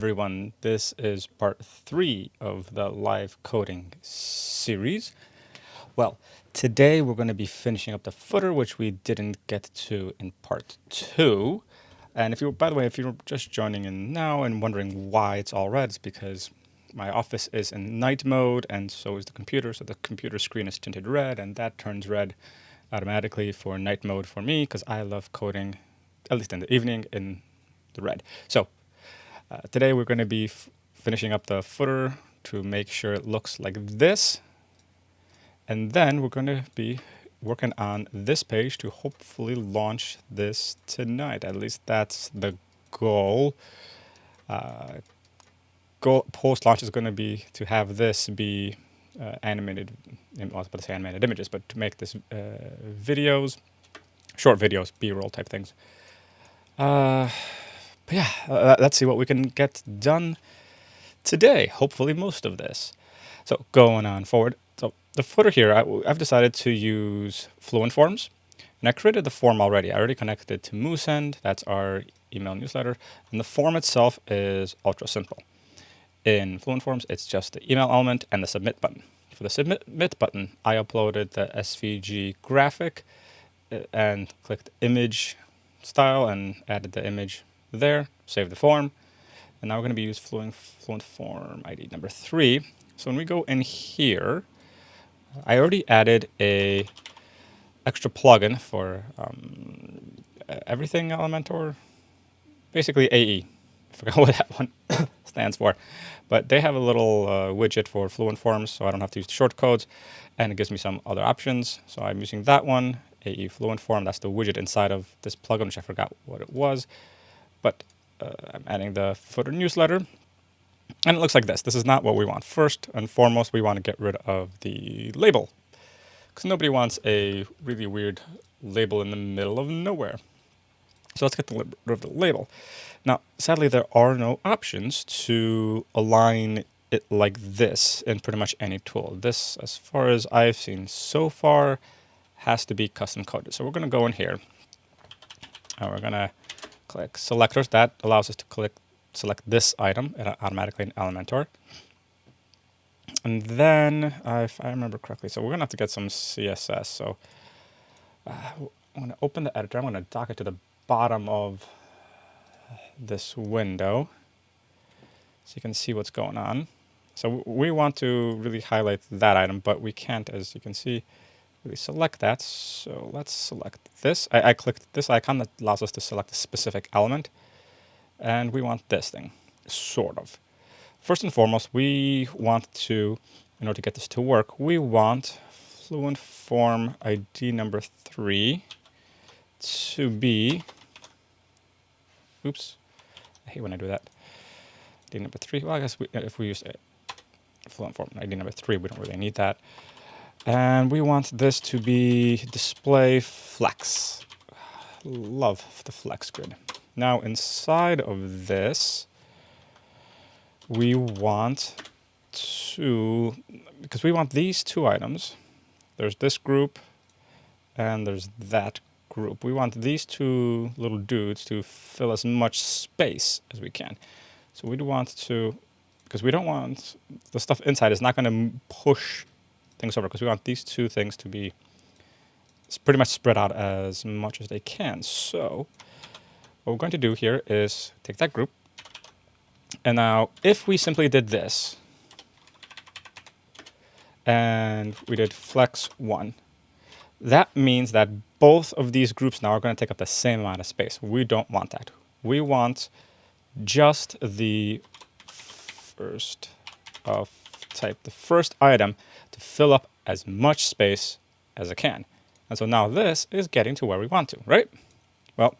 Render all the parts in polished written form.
Everyone, this is part 3 of the live coding series. Well, today we're going to be finishing up the footer, which we didn't get to in part 2. And by the way, if you're just joining in now and wondering why it's all red, it's because my office is in night mode and so is the computer. So the computer screen is tinted red and that turns red automatically for night mode for me because I love coding, at least in the evening, in the red. So today we're going to be finishing up the footer to make sure it looks like this. And then we're going to be working on this page to hopefully launch this tonight. At least that's the goal. Post launch is going to be to have this be animated. I was about to say animated images, but to make this videos, short videos, B-roll type things. But yeah, let's see what we can get done today. Hopefully most of this. So going on forward. So the footer here, I've decided to use Fluent Forms. And I created the form already. I already connected it to Moosend. That's our email newsletter. And the form itself is ultra simple. In Fluent Forms, it's just the email element and the submit button. For the submit button, I uploaded the SVG graphic and clicked image style and added the image there, save the form. And now we're going to be using Fluent Form ID number 3. So when we go in here, I already added a extra plugin for everything Elementor, basically AE. I forgot what that one stands for. But they have a little widget for Fluent Forms, so I don't have to use the shortcodes. And it gives me some other options. So I'm using that one, AE Fluent Form. That's the widget inside of this plugin, which I forgot what it was. But I'm adding the footer newsletter. And it looks like this. This is not what we want. First and foremost, we want to get rid of the label, because nobody wants a really weird label in the middle of nowhere. So let's get rid of the label. Now, sadly, there are no options to align it like this in pretty much any tool. This, as far as I've seen so far, has to be custom coded. So we're going to go in here, and we're going to click selectors. That allows us to select this item automatically in Elementor. And then, if I remember correctly, so we're going to have to get some CSS. So I'm going to open the editor. I'm going to dock it to the bottom of this window so you can see what's going on. So we want to really highlight that item, but we can't, as you can see, really select that. So let's select this. I clicked this icon that allows us to select a specific element. And we want this thing, sort of. First and foremost, we want to, in order to get this to work, we want Fluent Form ID number 3 to be, oops, I hate when I do that. ID number 3, well, I guess if we use Fluent Form ID number 3, we don't really need that. And we want this to be display flex. Love the flex grid. Now inside of this, we want to, because we want these two items, there's this group and there's that group. We want these two little dudes to fill as much space as we can. So we want to, because we don't want, the stuff inside is not going to push things over, because we want these two things to be pretty much spread out as much as they can. So what we're going to do here is take that group, and now if we simply did this, and we did flex 1, that means that both of these groups now are going to take up the same amount of space. We don't want that. We want just the first the first item to fill up as much space as it can. And so now this is getting to where we want to, right? Well,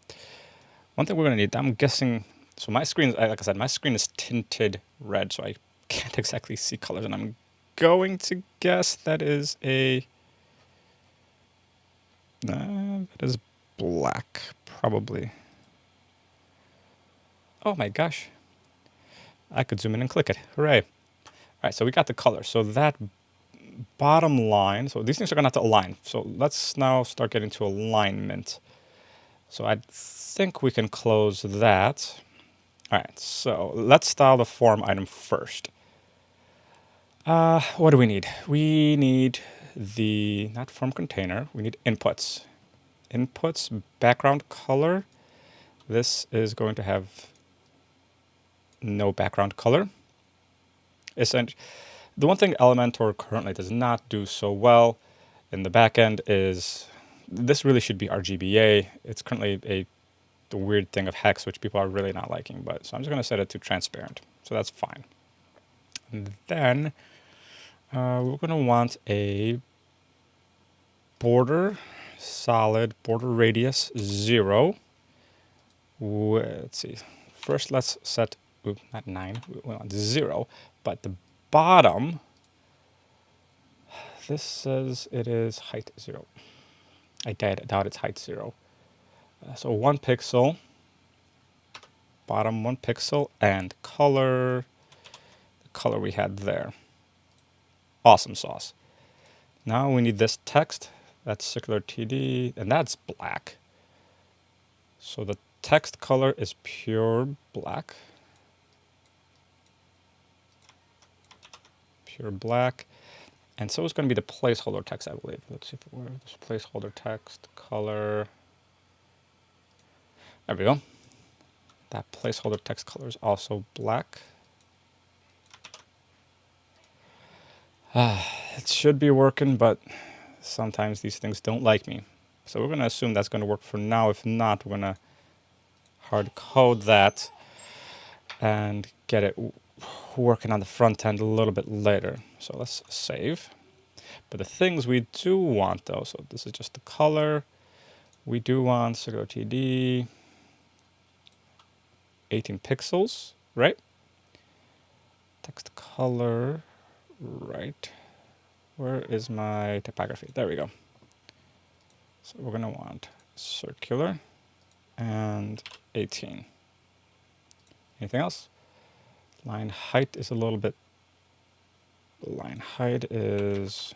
one thing we're going to need, I'm guessing, so my screen, like I said, my screen is tinted red, so I can't exactly see colors, and I'm going to guess that is that is black, probably. Oh my gosh. I could zoom in and click it. Hooray. All right, so we got the color. So that bottom line, so these things are going to have to align. So let's now start getting to alignment. So I think we can close that. All right, so let's style the form item first. What do we need? We need the, not form container, we need inputs. Inputs, background color. This is going to have no background color. The one thing Elementor currently does not do so well in the backend is this really should be RGBA. It's currently the weird thing of hex, which people are really not liking. But so I'm just going to set it to transparent. So that's fine. And then we're going to want a border, solid border radius 0. Let's see. First, let's set, not 9, we want 0. But the bottom, this says it is height 0. I doubt it's height 0. So 1 pixel, bottom 1 pixel, and color, the color we had there. Awesome sauce. Now we need this text. That's circular TD, and that's black. So the text color is pure black. Pure black. And so it's going to be the placeholder text, I believe. Let's see if where's placeholder text, color. There we go. That placeholder text color is also black. It should be working, but sometimes these things don't like me. So we're going to assume that's going to work for now. If not, we're going to hard code that and get it working on the front end a little bit later. So let's save. But the things we do want though, so this is just the color. We do want circular TD, 18 pixels, right? Text color, right. Where is my typography? There we go. So we're going to want circular and 18. Anything else? Line height is a little bit, line height is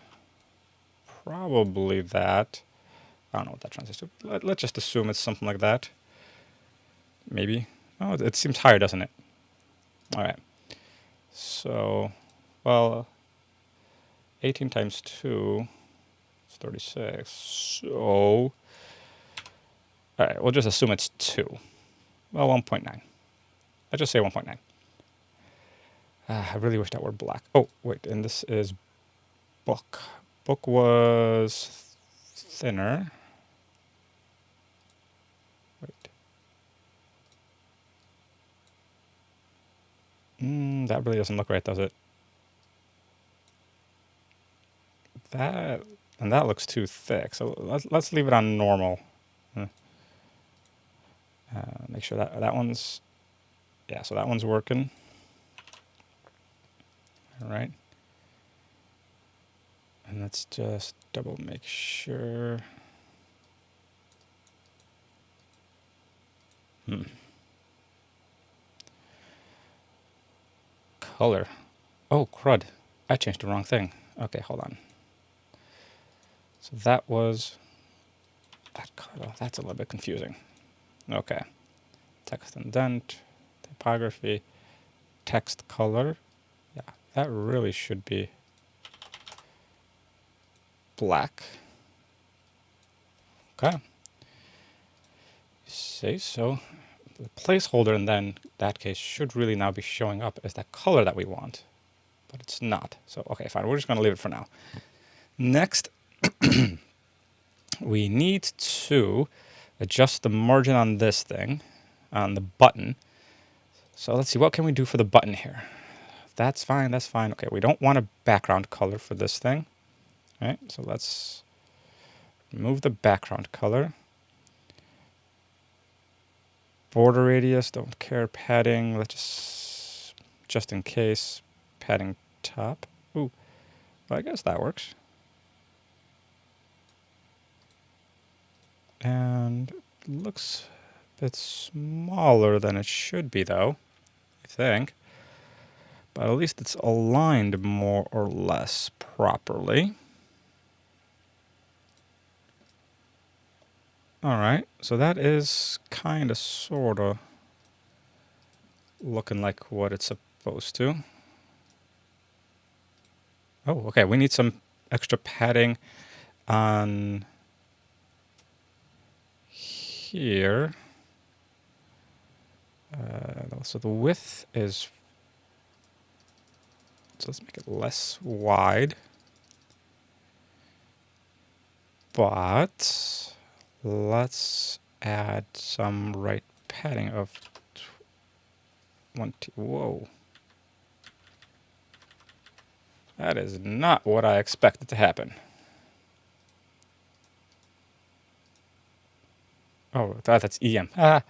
probably that. I don't know what that translates to. Let's just assume it's something like that. Maybe. Oh, it seems higher, doesn't it? All right. So, well, 18 times 2 is 36. So, all right, we'll just assume it's 2. Well, 1.9. Let's just say 1.9. I really wish that were black. Oh, wait, and this is book. Book was thinner. Wait. That really doesn't look right, does it? That, and that looks too thick. So let's leave it on normal. Make sure that one's, yeah, so that one's working. All right. And let's just double make sure. Color. Oh, crud. I changed the wrong thing. Okay, hold on. So that was that color. That's a little bit confusing. Okay. Text indent, typography, text color. Yeah, that really should be black. Okay. Say so. The placeholder in then that case should really now be showing up as that color that we want, but it's not. So okay, fine. We're just going to leave it for now. Next, we need to adjust the margin on this thing, on the button. So let's see, what can we do for the button here? That's fine, that's fine. Okay, we don't want a background color for this thing. All right, so let's remove the background color. Border radius, don't care. Padding, let's just in case, padding top. Ooh, well, I guess that works. And it looks a bit smaller than it should be, though, I think. But at least it's aligned more or less properly. All right, so that is kind of, sort of looking like what it's supposed to. Oh, okay. We need some extra padding on here. So the width is, so let's make it less wide. But let's add some right padding of 20. Whoa. That is not what I expected to happen. Oh, that's EM. Ah,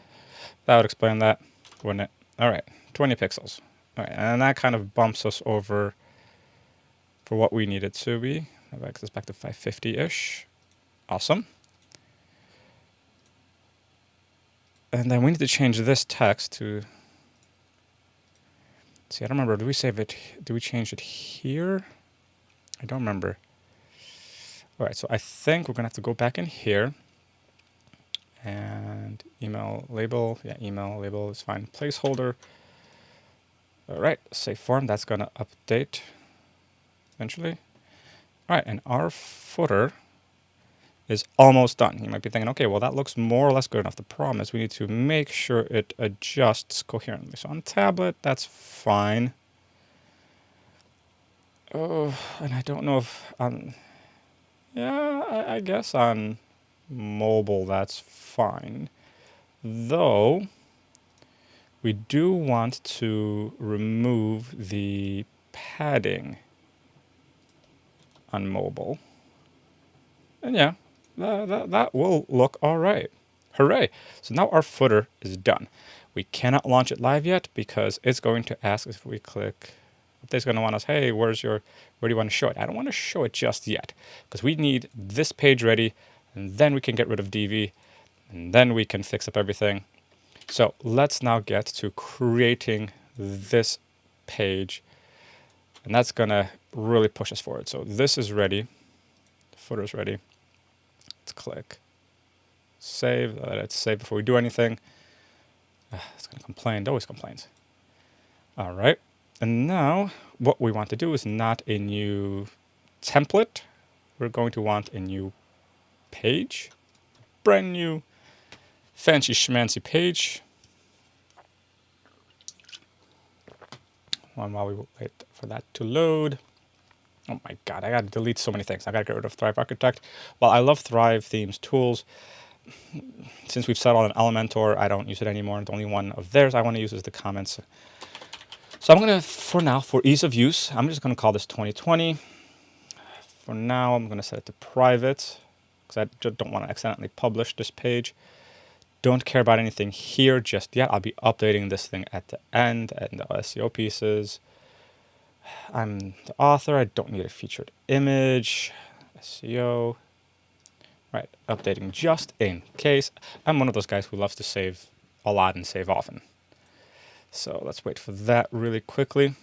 that would explain that, wouldn't it? All right, 20 pixels. All right, and that kind of bumps us over for what we need it to be. That makes us back to 550-ish. Awesome. And then we need to change this text to, see, I don't remember, do we save it, do we change it here? I don't remember. All right, so I think we're gonna have to go back in here and email label. Yeah, email label is fine. Placeholder. All right, save form. That's gonna update eventually. All right, and our footer is almost done. You might be thinking, okay, well, that looks more or less good enough. The problem is we need to make sure it adjusts coherently. So on tablet, that's fine. Oh, and I don't know if on, yeah, I guess on mobile that's fine. Though, we do want to remove the padding on mobile. And yeah, that will look all right. Hooray! So now our footer is done. We cannot launch it live yet because it's going to ask us if we click. It's going to want us, hey, where do you want to show it? I don't want to show it just yet because we need this page ready, and then we can get rid of DV, and then we can fix up everything. So let's now get to creating this page, and that's going to really push us forward. So this is ready. The footer is ready. Let's click save. Let it save before we do anything. It's going to complain. It always complains. All right. And now what we want to do is not a new template. We're going to want a new page. Brand new fancy schmancy page. While we wait for that to load. Oh my God, I got to delete so many things. I got to get rid of Thrive Architect. Well, I love Thrive Themes tools. Since we've settled on Elementor, I don't use it anymore. The only one of theirs I want to use is the comments. So I'm going to, for now, for ease of use, I'm just going to call this 2020. For now, I'm going to set it to private because I just don't want to accidentally publish this page. Don't care about anything here just yet. I'll be updating this thing at the end and the SEO pieces. I'm the author. I don't need a featured image. SEO. Right, updating just in case. I'm one of those guys who loves to save a lot and save often. So let's wait for that really quickly.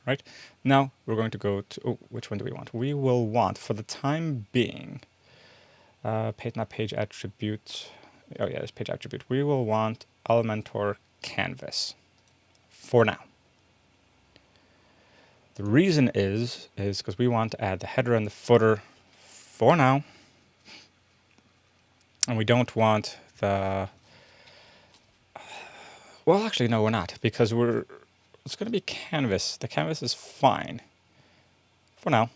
Right, now we're going to go to, oh, which one do we want? We will want, for the time being, not page attribute. Oh yeah, this page attribute. We will want Elementor canvas for now. The reason is because we want to add the header and the footer for now. And we don't want the, well, actually, no, we're not, because it's going to be canvas. The canvas is fine for now.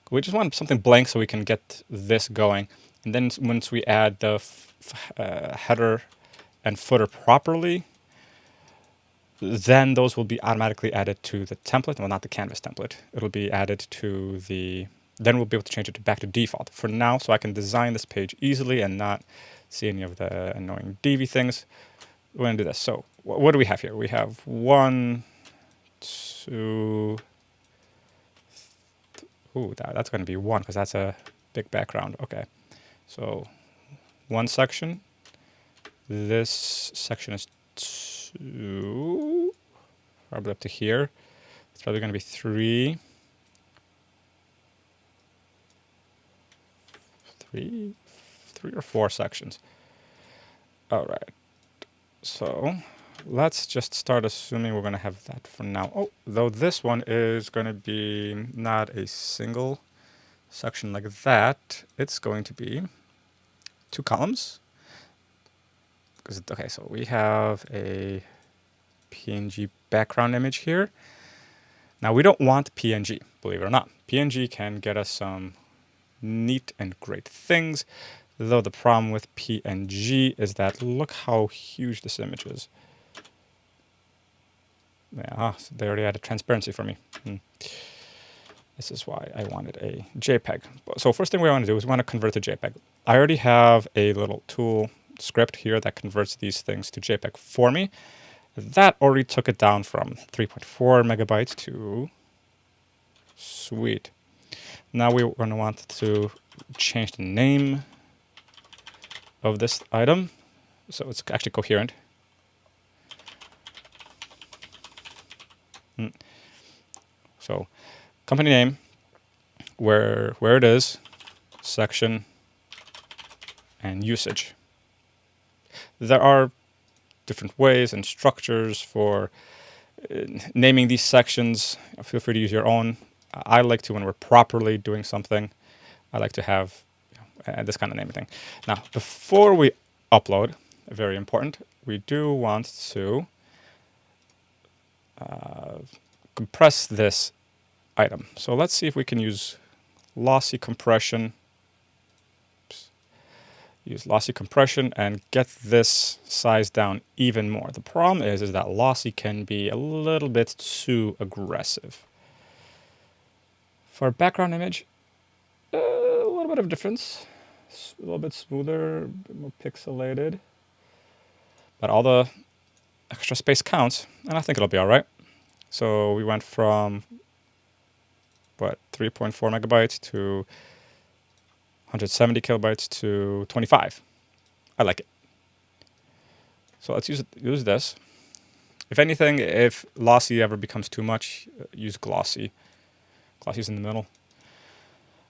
We just want something blank so we can get this going. And then once we add the header and footer properly, then those will be automatically added to the template. Well, not the canvas template. It'll be added to the, then we'll be able to change it back to default. For now, so I can design this page easily and not see any of the annoying DV things, we're going to do this. So what do we have here? We have 1, 2, ooh, that's going to be 1 because that's a big background. Okay, so 1 section. This section is 2, probably up to here. It's probably going to be 3. 3 or 4 sections. All right. So let's just start assuming we're going to have that for now. Oh, though this one is going to be not a single section like that. It's going to be 2 columns. Okay, so we have a PNG background image here. Now we don't want PNG, believe it or not. PNG can get us some neat and great things, though the problem with PNG is that look how huge this image is. Yeah, so they already added transparency for me. This is why I wanted a JPEG. So first thing we want to do is we want to convert to JPEG. I already have a little tool script here that converts these things to JPEG for me. That already took it down from 3.4 megabytes to, sweet. Now we're going to want to change the name of this item so it's actually coherent. So company name, where it is, section, and usage. There are different ways and structures for naming these sections. Feel free to use your own. I like to, when we're properly doing something, I like to have this kind of naming thing. Now, before we upload, very important, we do want to compress this item. So let's see if we can use lossy compression. Use lossy compression and get this size down even more. The problem is that lossy can be a little bit too aggressive. For a background image, a little bit of difference. A little bit smoother, a bit more pixelated. But all the extra space counts, and I think it'll be all right. So we went from, what, 3.4 megabytes to 170 kilobytes to 25. I like it. So let's use this. If anything, if lossy ever becomes too much, use glossy. Glossy's in the middle.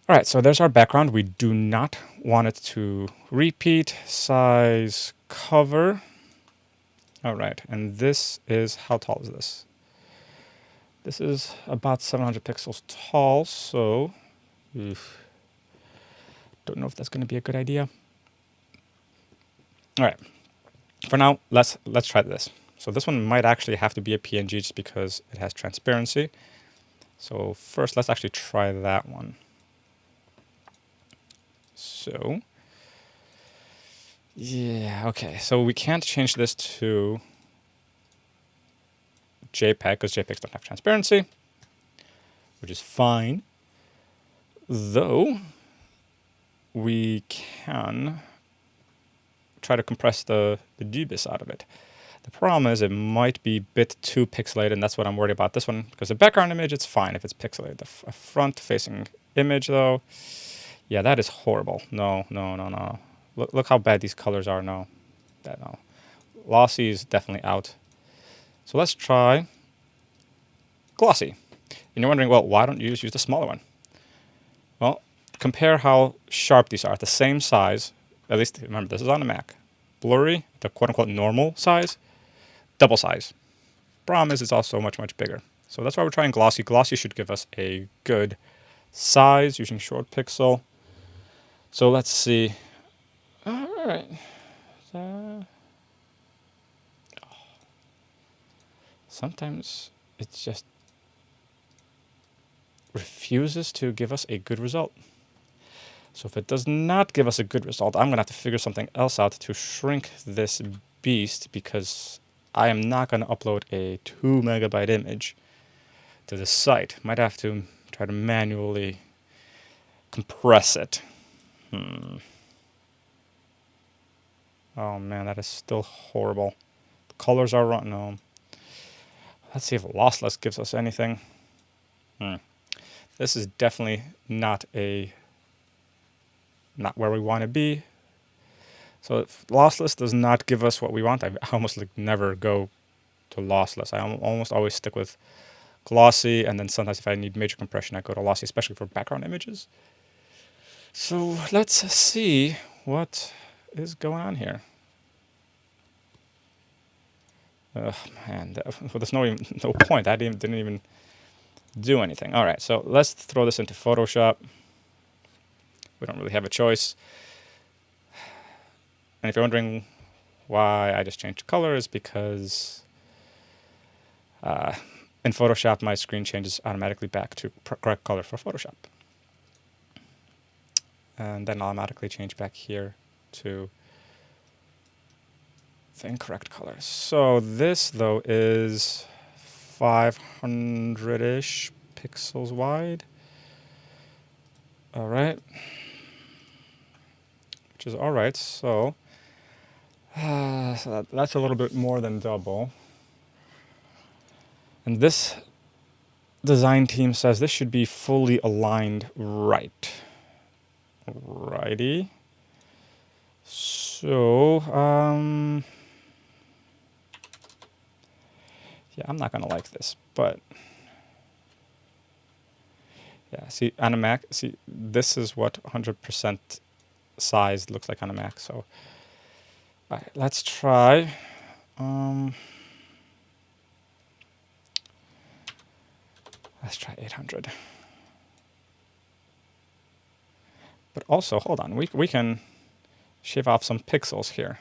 All right, so there's our background. We do not want it to repeat. Size, cover. All right, and this is, how tall is this? This is about 700 pixels tall, so don't know if that's going to be a good idea. All right, for now, let's try this. So this one might actually have to be a PNG just because it has transparency. So first, let's actually try that one. So, yeah, okay. So we can't change this to JPEG because JPEGs don't have transparency, which is fine. Though, we can try to compress the GBIS out of it. The problem is it might be a bit too pixelated, and that's what I'm worried about this one, because the background image, it's fine if it's pixelated. The front-facing image, though, yeah, that is horrible. No. Look how bad these colors are. No. Lossy is definitely out. So let's try glossy. And you're wondering, well, why don't you just use the smaller one? Well, compare how sharp these are at the same size. At least, remember, this is on a Mac. Blurry, the quote-unquote normal size, double size. Problem is it's also much, much bigger. So that's why we're trying glossy. Glossy should give us a good size using short pixel. So let's see. All right. Sometimes it just refuses to give us a good result. So if it does not give us a good result, I'm going to have to figure something else out to shrink this beast, because I am not going to upload a 2 megabyte image to the site. Might have to try to manually compress it. Oh man, that is still horrible. The colors are wrong. No. Let's see if lossless gives us anything. This is definitely not where we want to be. So if lossless does not give us what we want, I almost never go to lossless. I almost always stick with glossy, and then sometimes if I need major compression, I go to lossy, especially for background images. So let's see what is going on here. Man, well, there's no point. That didn't even do anything. All right, so let's throw this into Photoshop. We don't really have a choice. And if you're wondering why I just changed the color, is because in Photoshop, my screen changes automatically back to correct color for Photoshop. And then automatically change back here to the incorrect color. So this, though, is 500-ish pixels wide. All right. Which is all right. So, that's a little bit more than double. And this design team says this should be fully aligned right. Righty. So, yeah, I'm not going to like this, but yeah, see, on a Mac, see, this is what 100% size looks like on a Mac. So, all right, let's try. Let's try 800. But also, hold on, we can shave off some pixels here.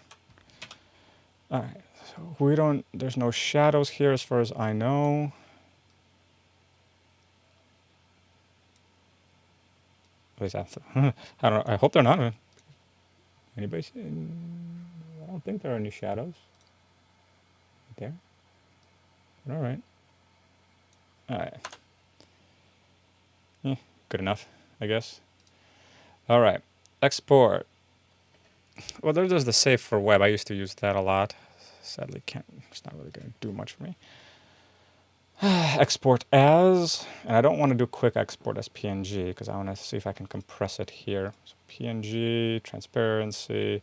All right, so there's no shadows here as far as I know. At least I don't know. I hope they're not. Anybody? I don't think there are any shadows. Right there. All right. All right. Yeah, good enough, I guess. All right. Export. Well, there's the save for web. I used to use that a lot. Sadly, it's not really going to do much for me. Export as, and I don't want to do quick export as PNG because I want to see if I can compress it here. So PNG, transparency.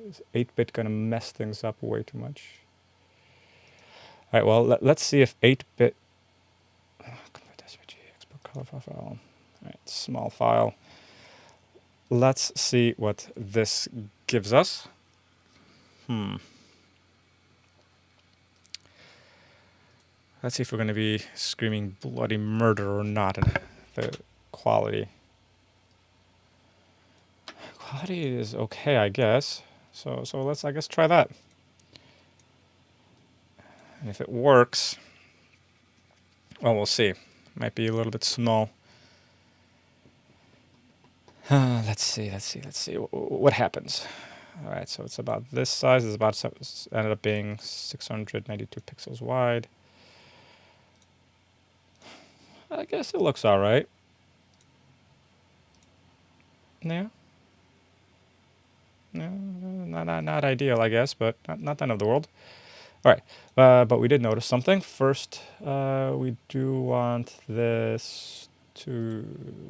Is 8-bit going to mess things up way too much? All right, well, let's see if 8-bit, export color file. All right, small file. Let's see what this gives us. Let's see if we're going to be screaming bloody murder or not in the quality. Quality is okay, I guess. So let's, I guess, try that. And if it works, well, we'll see. Might be a little bit small. Let's see. What happens? All right, so it's about this size. It's about, ended up being 692 pixels wide. I guess it looks all right. Yeah. No, not ideal, I guess, but not the end of the world. All right, but we did notice something. First, we do want this we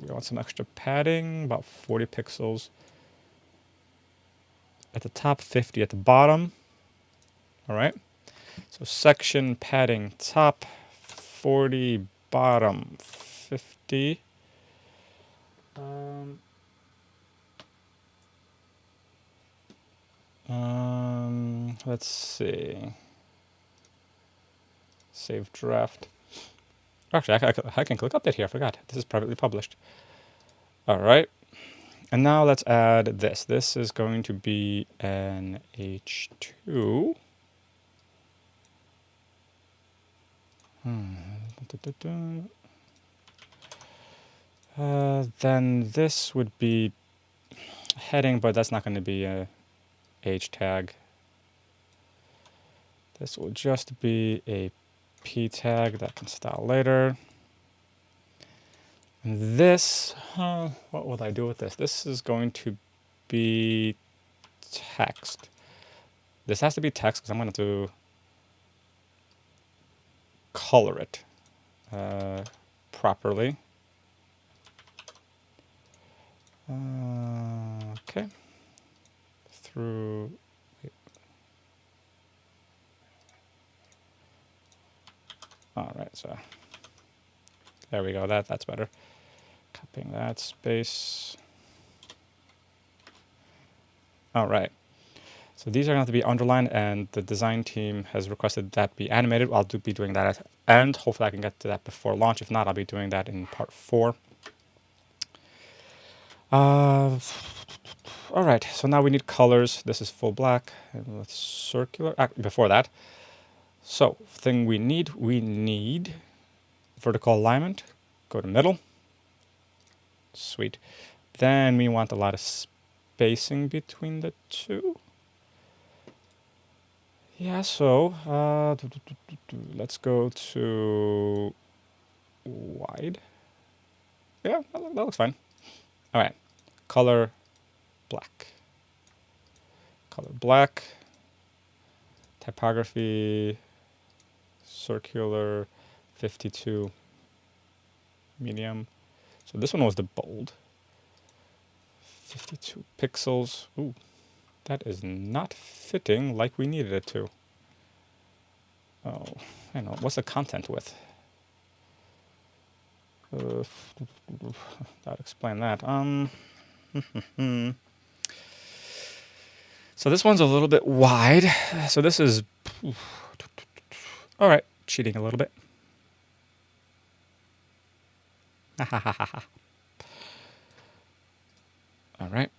want some extra padding, about 40 pixels at the top, 50 at the bottom. All right, so section padding top, 40 bottom, 50. Let's see. Save draft. Actually, I can click update here. I forgot. This is privately published. All right. And now let's add this. This is going to be an H2. Then this would be heading, but that's not going to be a H tag. This will just be a P tag that can style later. And this, what will I do with this? This is going to be text. This has to be text because I'm going to color it properly. Okay. Through. All right, so there we go. That's better. Copying that space. All right. So So these are going to have to be underlined, and the design team has requested that be animated. I'll be doing that at the end. Hopefully I can get to that before launch. If not, I'll be doing that in part 4. All right, so now we need colors. This is full black, and let's circular. Before that, so thing we need vertical alignment. Go to middle. Sweet. Then we want a lot of spacing between the two. Yeah, so let's go to wide. Yeah, that looks fine. All right, color black. Color black. Typography circular 52 medium. So this one was the bold. 52 pixels. Ooh, that is not fitting like we needed it to. Oh, I know. What's the content width? That'd explain that. So this one's a little bit wide. So this is, all right, cheating a little bit. All right.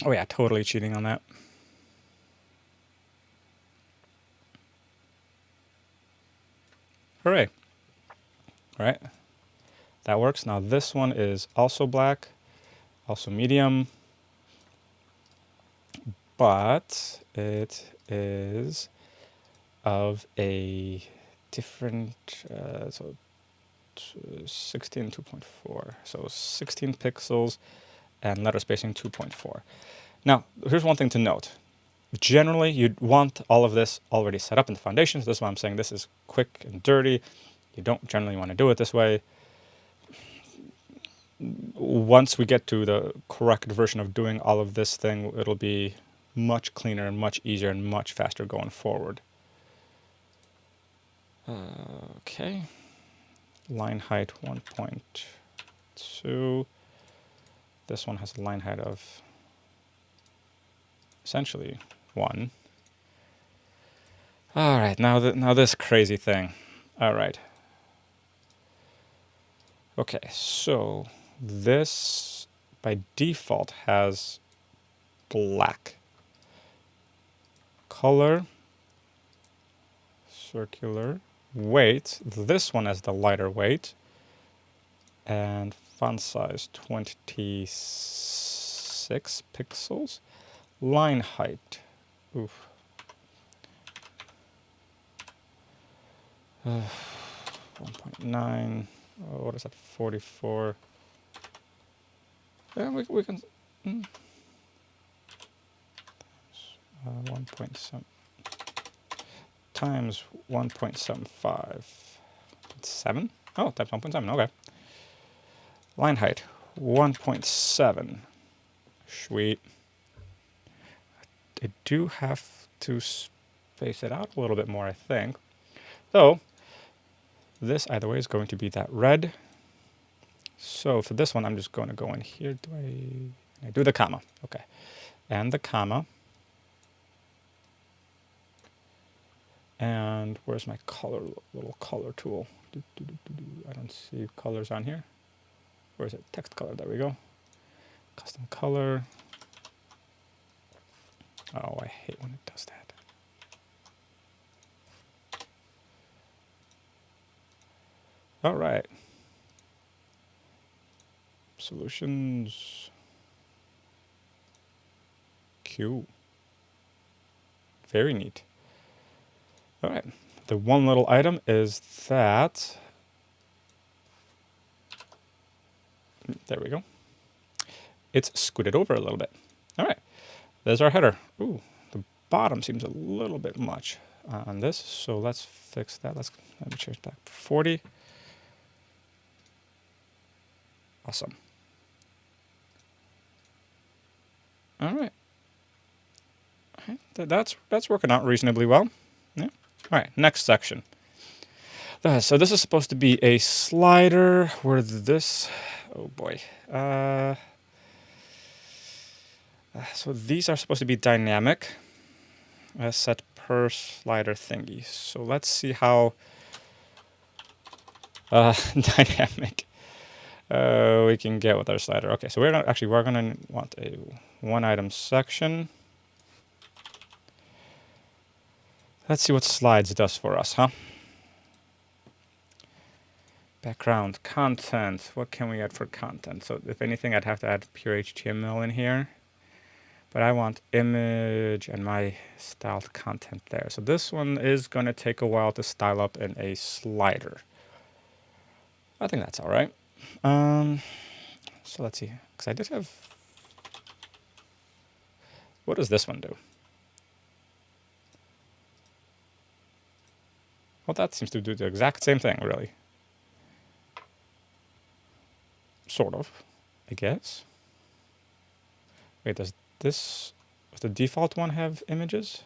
Oh yeah, totally cheating on that. Hooray. All right. That works. Now this one is also black, also medium, but it is of a different, so 16 2.4. So 16 pixels and letter spacing 2.4. Now, here's one thing to note. Generally, you'd want all of this already set up in the foundations. This is why I'm saying this is quick and dirty. You don't generally want to do it this way. Once we get to the correct version of doing all of this thing, it'll be much cleaner and much easier and much faster going forward. Okay. Line height 1.2. This one has a line height of essentially 1. All right, now this crazy thing. All right. Okay, so this by default has black. Color, circular, weight. This one has the lighter weight. And font size 26 pixels. Line height. Oof. 1.9. What is that? 44. Yeah, we can. 1.7 times 1.75. 7? Oh, times 1.7. Okay. Line height 1.7. Sweet. I do have to space it out a little bit more, I think. So this either way is going to be that red. So for this one, I'm just going to go in here. I do the comma? Okay. And the comma. And where's my little color tool? I don't see colors on here. Where is it? Text color. There we go. Custom color. Oh, I hate when it does that. All right. Solutions. Q. Very neat. All right. The one little item is that. There we go. It's scooted over a little bit. All right. There's our header. Ooh, the bottom seems a little bit much on this. So let's fix that. Let me change back 40. Awesome. All right. That's working out reasonably well. Yeah. All right, next section. So this is supposed to be a slider where this, oh boy. So these are supposed to be dynamic, set per slider thingy. So let's see how dynamic we can get with our slider. Okay, so we're gonna want a one item section. Let's see what slides does for us, huh? Background, content. What can we add for content? So if anything, I'd have to add pure HTML in here. But I want image and my styled content there. So this one is going to take a while to style up in a slider. I think that's all right. So let's see. Because I did have... What does this one do? Well, that seems to do the exact same thing, really. Sort of, I guess. Wait, does the default one have images?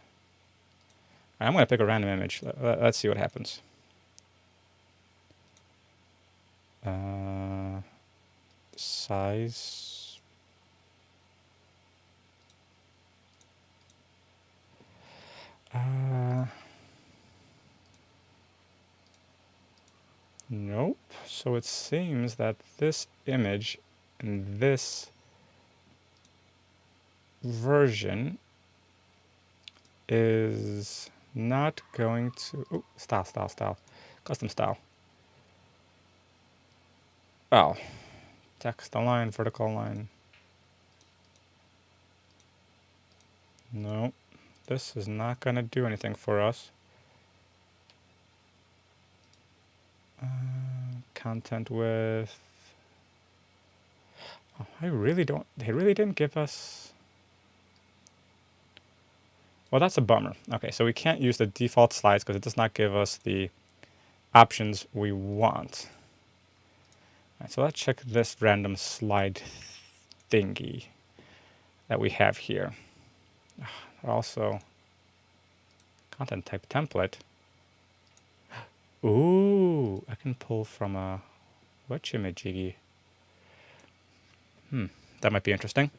I'm going to pick a random image. Let's see what happens. Size. Nope. So it seems that this image and this version is not going to... Oh, style. Custom style. Oh, text align, vertical line. No, this is not going to do anything for us. Content width. Oh, they really didn't give us... Well, that's a bummer. Okay, so we can't use the default slides because it does not give us the options we want. All right, so let's check this random slide thingy that we have here. Also, content type template. Ooh, I can pull from a whatchamajiggy. That might be interesting.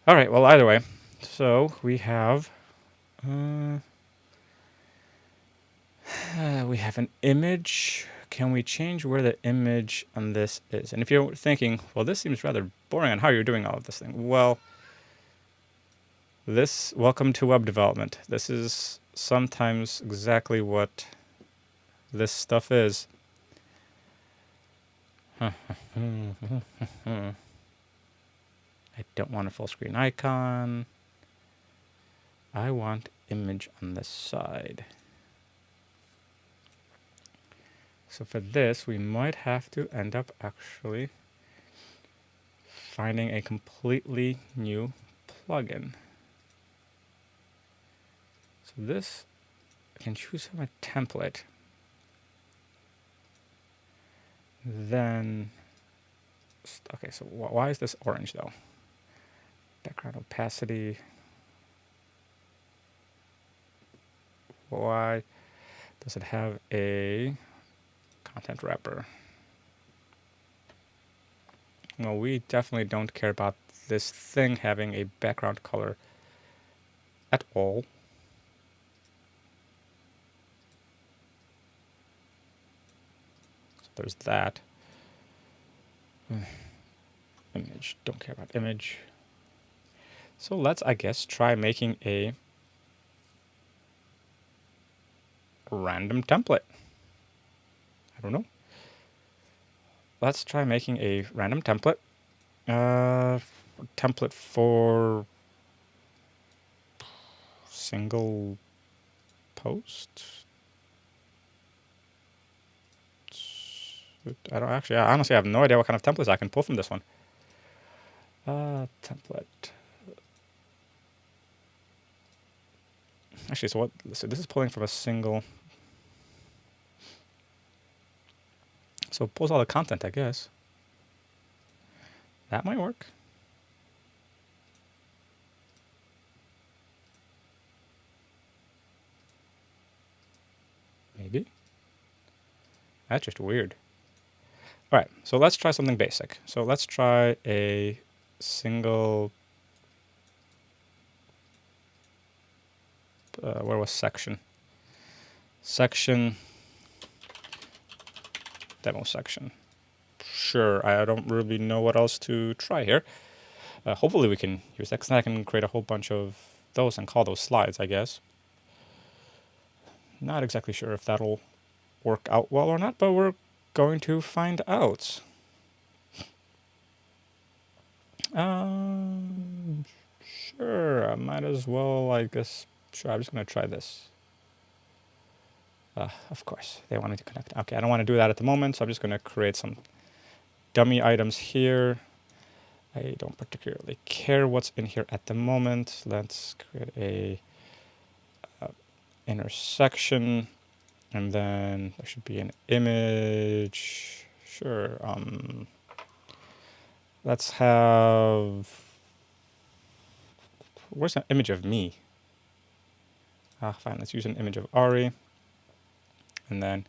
All right, well, either way, so we have an image. Can we change where the image on this is? And if you're thinking, well, this seems rather boring on how you're doing all of this thing. Well, welcome to web development. This is sometimes exactly what this stuff is. I don't want a full screen icon. I want image on the side. So for this, we might have to end up actually finding a completely new plugin. So this, I can choose from a template. Then, okay, so why is this orange though? Background opacity. Why does it have a content wrapper? Well, we definitely don't care about this thing having a background color at all. So there's that. Image, don't care about image. So let's, I guess, try making a random template. I don't know. Let's try making a random template. Template for single post. I honestly have no idea what kind of templates I can pull from this one. Template. Actually, so this is pulling from a single. So it pulls all the content, I guess. That might work. Maybe. That's just weird. All right, so let's try something basic. So let's try a single, where was section? Section, demo section. Sure, I don't really know what else to try here. Hopefully we can use that, because then I can create a whole bunch of those and call those slides, I guess. Not exactly sure if that'll work out well or not, but we're going to find out. Um, sure, I might as well, I guess. Sure, I'm just going to try this. Of course, they wanted to connect. Okay, I don't want to do that at the moment, so I'm just going to create some dummy items here. I don't particularly care what's in here at the moment. Let's create a intersection, and then there should be an image. Sure. Let's have. Where's an image of me? Fine. Let's use an image of Ari, and then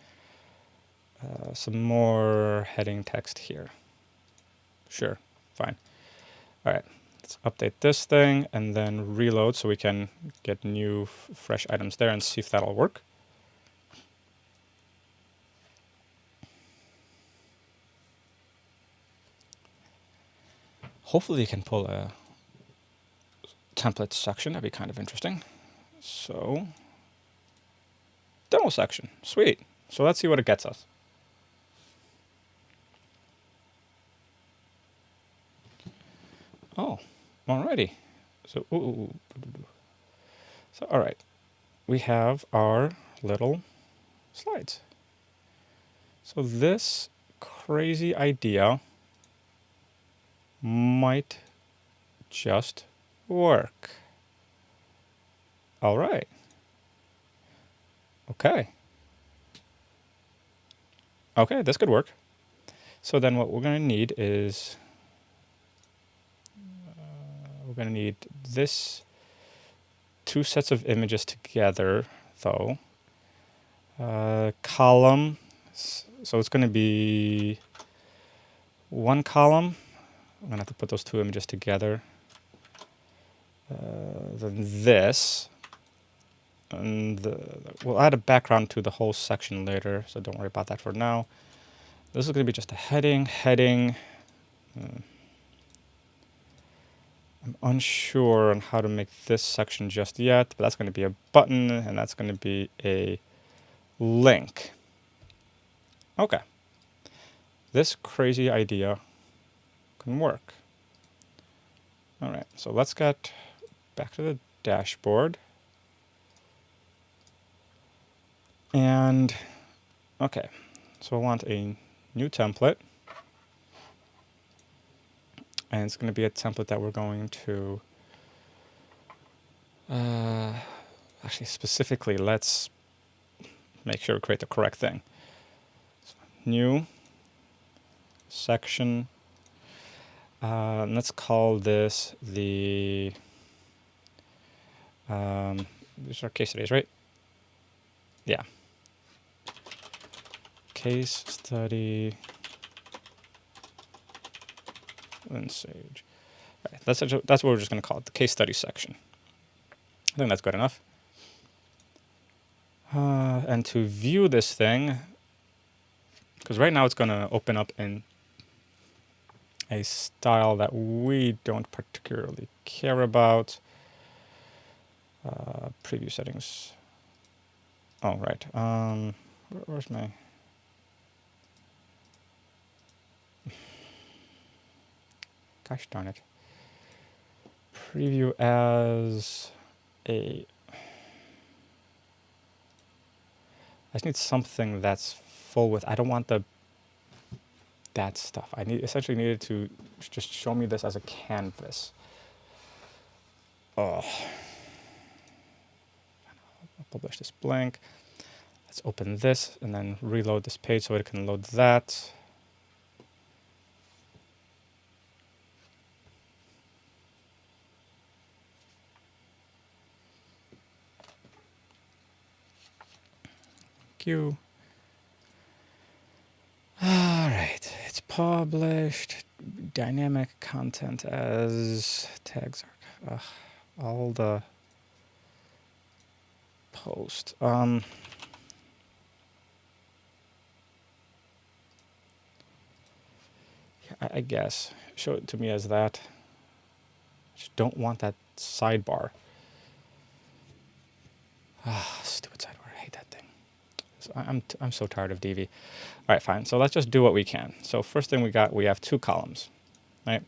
some more heading text here. Sure. Fine. All right. Let's update this thing and then reload so we can get new fresh items there and see if that'll work. Hopefully you can pull a template section. That'd be kind of interesting. So, demo section. Sweet. So let's see what it gets us. Oh, alrighty. So, so all right. We have our little slides. So this crazy idea might just work. All right. Okay. Okay, this could work. So then what we're going to need is we're going to need this two sets of images together, though. Column. So it's going to be one column. I'm going to have to put those two images together. Then this. And we'll add a background to the whole section later, so don't worry about that for now. This is going to be just a heading. I'm unsure on how to make this section just yet, but that's going to be a button, and that's going to be a link. Okay. This crazy idea can work. All right, so let's get back to the dashboard. And, okay, so I want a new template. And it's going to be a template that we're going to, actually specifically, let's make sure we create the correct thing. So, new section. Let's call this the, these are case studies, right? Yeah. Case study and Sage. Right, that's what we're just going to call it, the case study section. I think that's good enough. And to view this thing, because right now it's going to open up in a style that we don't particularly care about. Preview settings. Oh, right. Where's my... Gosh darn it. Preview as a... I just need something that's full with... I don't want that stuff. I essentially needed to just show me this as a canvas. Oh. I'll publish this blank. Let's open this and then reload this page so it can load that. Thank you. Published dynamic content as tags. All the post. Yeah, I guess show it to me as that. Just don't want that sidebar. Stupid sidebar. I hate that thing. So I'm so tired of DV. All right, fine. So let's just do what we can. So first thing we have 2 columns, right?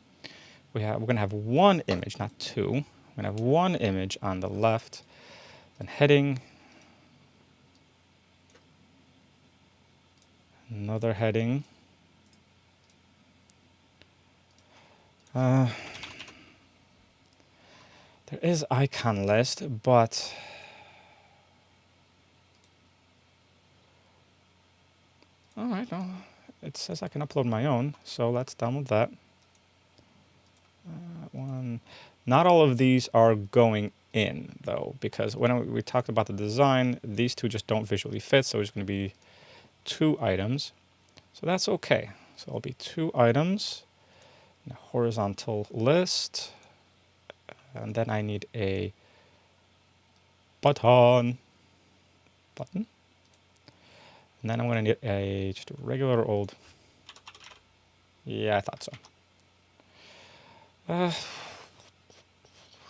We're gonna have 1 image, not 2. We're gonna have 1 image on the left, then heading, another heading. There is icon list, but all right, well, it says I can upload my own, so let's download that. One. Not all of these are going in though, because when we talked about the design, these 2 just don't visually fit, so it's going to be 2 items. So that's okay. So it'll be 2 items, a horizontal list, and then I need a button. And then I'm going to need just a regular old. Yeah, I thought so.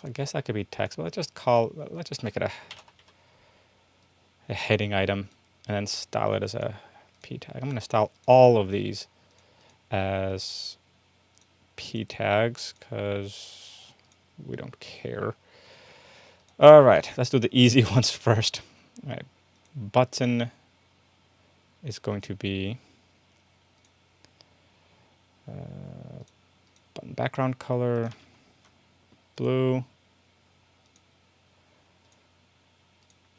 I guess that could be text, but let's just make it a heading item and then style it as a p tag. I'm going to style all of these as p tags because we don't care. All right, let's do the easy ones first. All right, button is going to be button background color blue,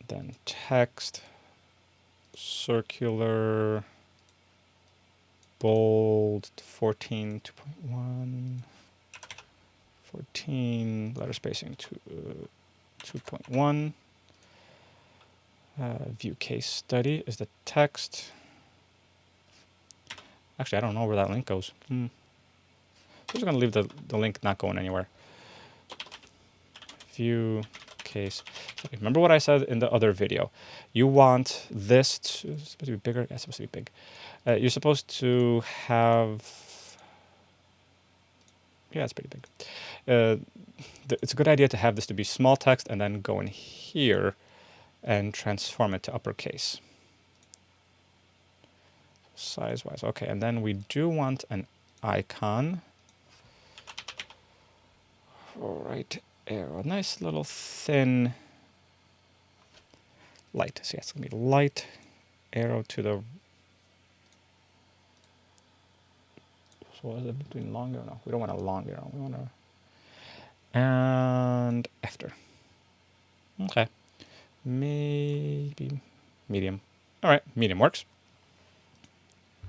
then text circular bold 14 2.1 14 letter spacing 2.1 view case study is the text. Actually, I don't know where that link goes. I'm just going to leave the link not going anywhere. View case. Okay, remember what I said in the other video. You want this to, it's supposed to be bigger. Yeah, it's supposed to be big. You're supposed to have, yeah, it's pretty big. It's a good idea to have this to be small text and then go in here and transform it to uppercase. Size-wise, okay, and then we do want an icon. Right arrow, nice little thin light. So yeah, it's gonna be light arrow to the. So what is it between long arrow? No, we don't want a long arrow. We want a and after. Okay, maybe medium. All right, medium works.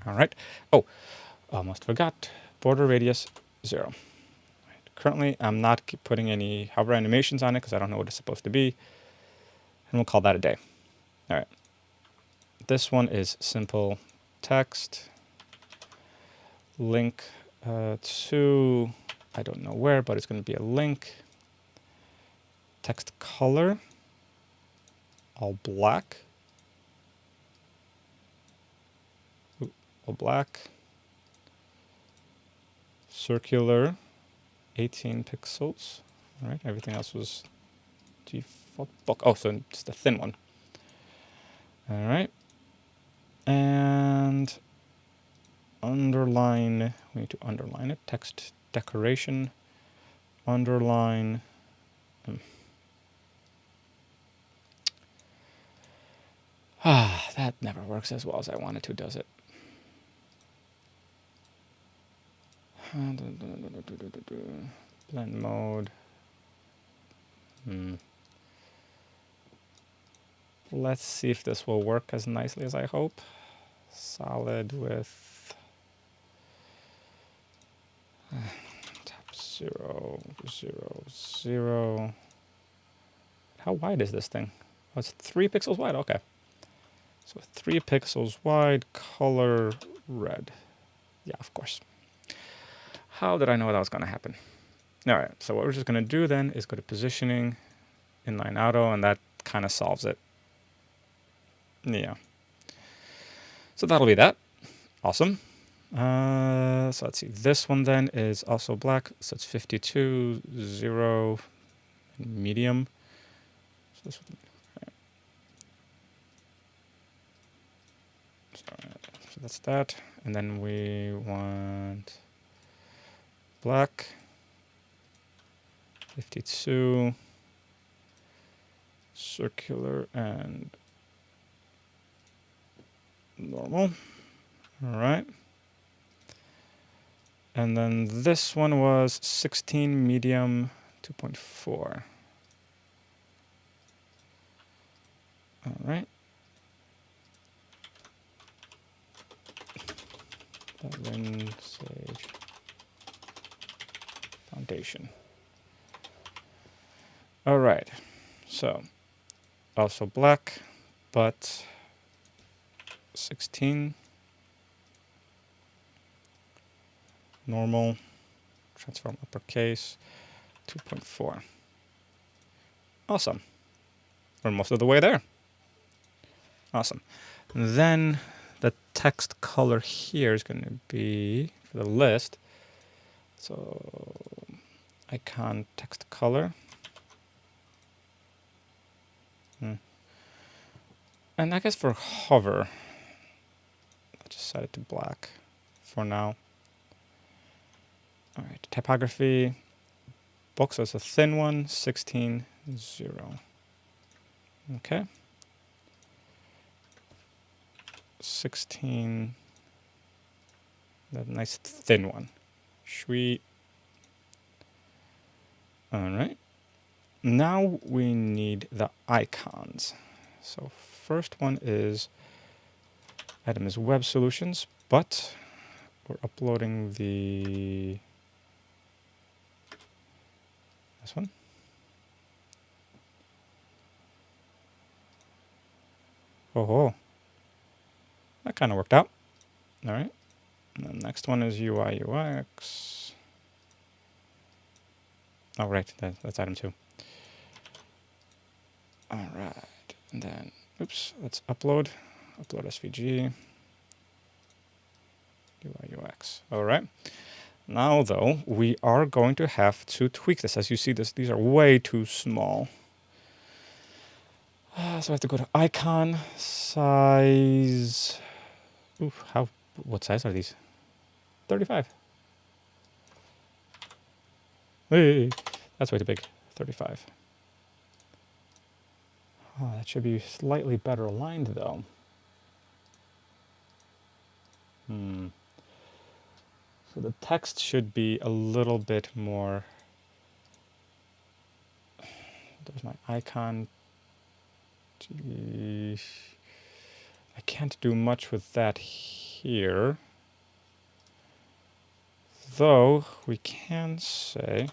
All right. Oh, almost forgot. Border radius 0. Currently, I'm not putting any hover animations on it because I don't know what it's supposed to be. And we'll call that a day. All right. This one is simple text. Link to, I don't know where, but it's going to be a link. Text color, all black. Ooh, all black. Circular. 18 pixels. All right, everything else was default bulk. Oh, so it's the thin one. All right. And underline, we need to underline it. Text decoration, underline. That never works as well as I want it to, does it? Blend mode. Let's see if this will work as nicely as I hope. Solid with top 0, 0, 0. How wide is this thing? Oh, it's 3 pixels wide. Okay. So 3 pixels wide, color red. Yeah, of course. How did I know that was going to happen? All right, so what we're just going to do then is go to positioning, inline auto, and that kind of solves it. Yeah. So that'll be that. Awesome. So let's see. This one then is also black. So it's 52, 0, medium. So this one, so that's that. And then we want black, 52, circular, and normal. All right. And then this one was 16, medium, 2.4. All right. Then Sage Foundation. All right. So also black, but 16, normal, transform uppercase, 2.4. Awesome. We're most of the way there. Awesome. And then the text color here is going to be for the list. So icon text color. And I guess for hover, I just set it to black for now. All right, typography, box is a thin one, 16, 0. Okay. 16, that nice thin one. Sweet. All right. Now we need the icons. So first one is item is web solutions, but we're uploading this one. Oh, that kind of worked out. All right. And the next one is UI UX. Oh, right. That's item 2. All right. And then, oops, let's upload. Upload SVG. UI UX. All right. Now, though, we are going to have to tweak this. As you see, these are way too small. So I have to go to icon size. Oof, what size are these? 35. Hey, that's way too big. 35. Oh, that should be slightly better aligned, though. So the text should be a little bit more. There's my icon. Geez. I can't do much with that here. Though we can say.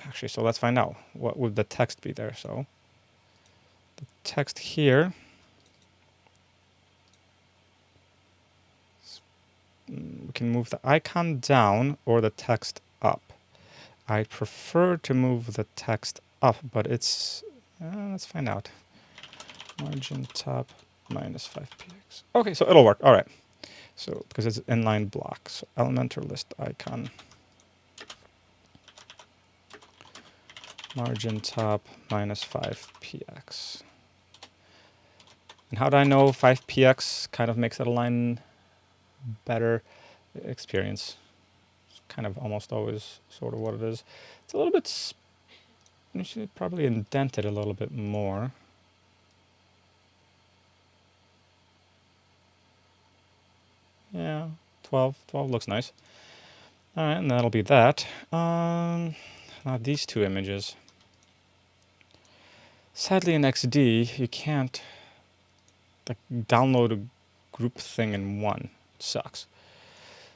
Actually, so let's find out. What would the text be there? So the text here. We can move the icon down or the text up. I prefer to move the text up, but it's, let's find out. Margin top minus 5px. Okay, so it'll work. All right. So because it's inline block. So Elementor list icon. Margin top minus 5px. And how do I know 5px kind of makes it align better? Experience. It's kind of almost always sort of what it is. It's a little bit, you should probably indent it a little bit more. Yeah, 12 looks nice. All right, and that'll be that. Now these two images. Sadly, in XD, you can't download a group thing in one. It sucks.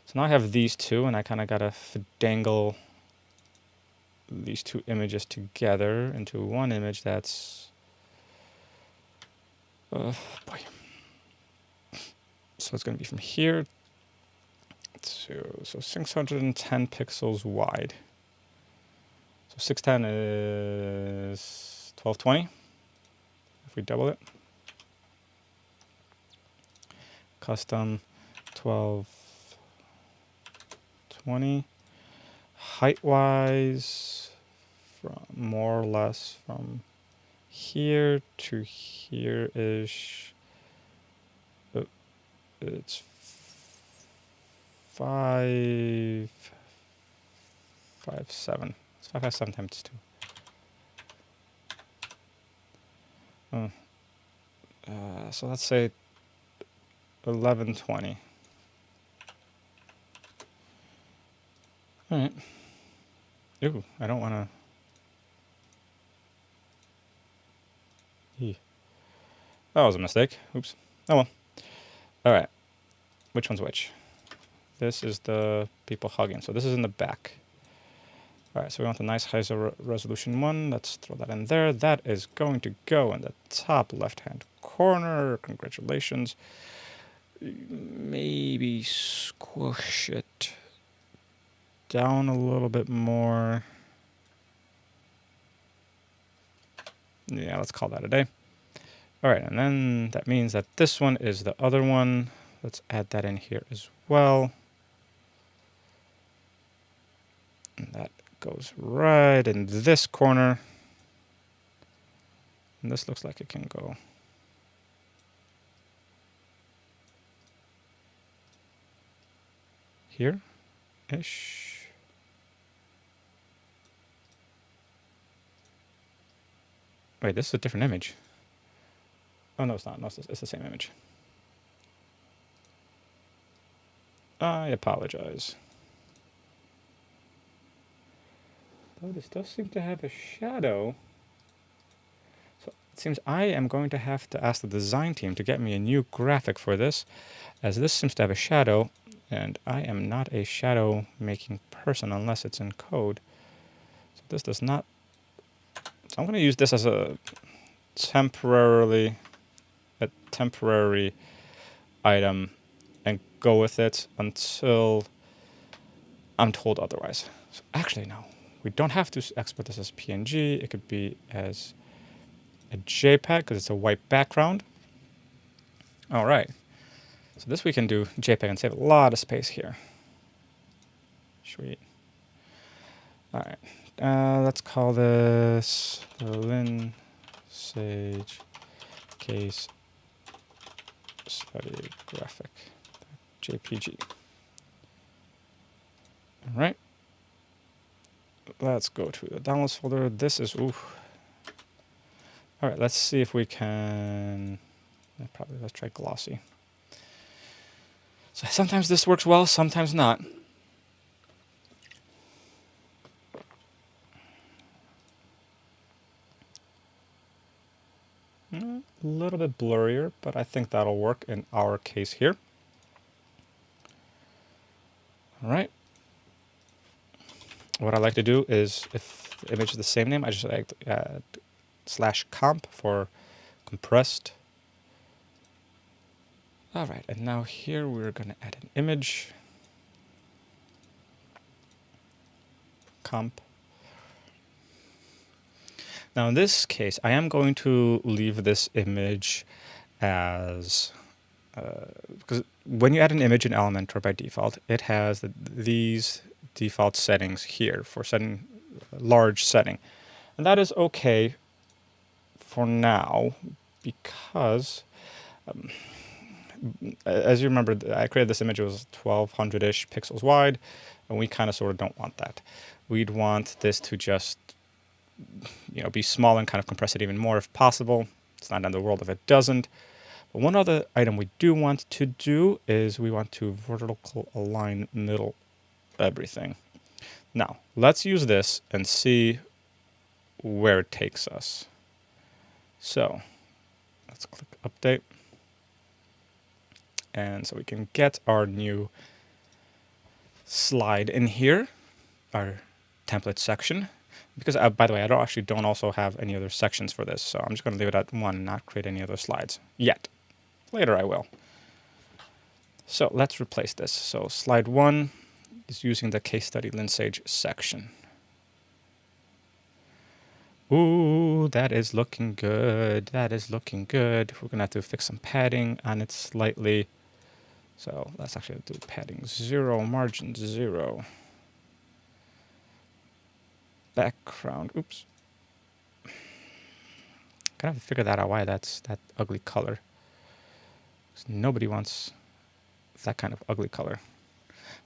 So now I have these two, and I kind of got to dangle these two images together into one image that's... boy. So it's going to be from here to, so 610 pixels wide. So 610 is 1220 if we double it. Custom 1220. Height-wise, from more or less from here to here-ish. It's 557. It's 557 times 2. So let's say 1120. All right. Ooh, I don't want to. That was a mistake. Oops. Oh well. All right. Which one's which? This is the people hugging. So this is in the back. All right. So we want the nice high resolution one. Let's throw that in there. That is going to go in the top left-hand corner. Congratulations. Maybe squish it down a little bit more. Yeah, let's call that a day. All right, and then that means that this one is the other one. Let's add that in here as well. And that goes right in this corner. And this looks like it can go here-ish. Wait, this is a different image. Oh, no, it's not. No, it's the same image. I apologize. Though this does seem to have a shadow. So it seems I am going to have to ask the design team to get me a new graphic for this, as this seems to have a shadow, and I am not a shadow making person unless it's in code. So this does not. So I'm going to use this as a temporary item and go with it until I'm told otherwise. So actually, no. We don't have to export this as PNG. It could be as a JPEG because it's a white background. All right. So this we can do JPEG and save a lot of space here. Sweet. All right. Let's call this Berlin Sage Case Study Graphic JPG. All right. Let's go to the downloads folder. This is, ooh. All right, let's see if we can, let's try glossy. So sometimes this works well, sometimes not. A little bit blurrier, but I think that'll work in our case here. All right. What I like to do is, if the image is the same name, I just like to add /comp for compressed. All right, and now here we're going to add an image. Comp. Now in this case, I am going to leave this image as, because when you add an image in Elementor by default, it has these default settings here for setting large setting. And that is okay for now because, as you remember, I created this image, it was 1200-ish pixels wide, and we kind of sort of don't want that. We'd want this to just, you know, be small and kind of compress it even more if possible. It's not in the world if it doesn't. But one other item we do want to do is we want to vertical align middle everything. Now, let's use this and see where it takes us. So, let's click update. And so we can get our new slide in here, our template section. Because, by the way, I don't also have any other sections for this, so I'm just going to leave it at one, not create any other slides yet. Later I will. So let's replace this. So slide 1 is using the case study Linsage section. Ooh, that is looking good. That is looking good. We're gonna have to fix some padding on it slightly. So let's actually do padding 0, margin 0. Background, oops. Gonna have to figure that out, why that's that ugly color. 'Cause nobody wants that kind of ugly color.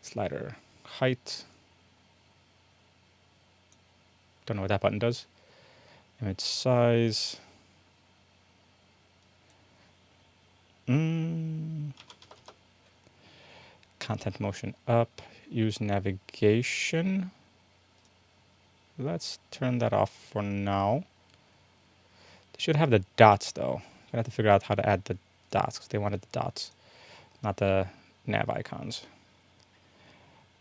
Slider height. Don't know what that button does. Image size. Content motion up. Use navigation. Let's turn that off for now. They should have the dots though. I have to figure out how to add the dots because they wanted the dots, not the nav icons.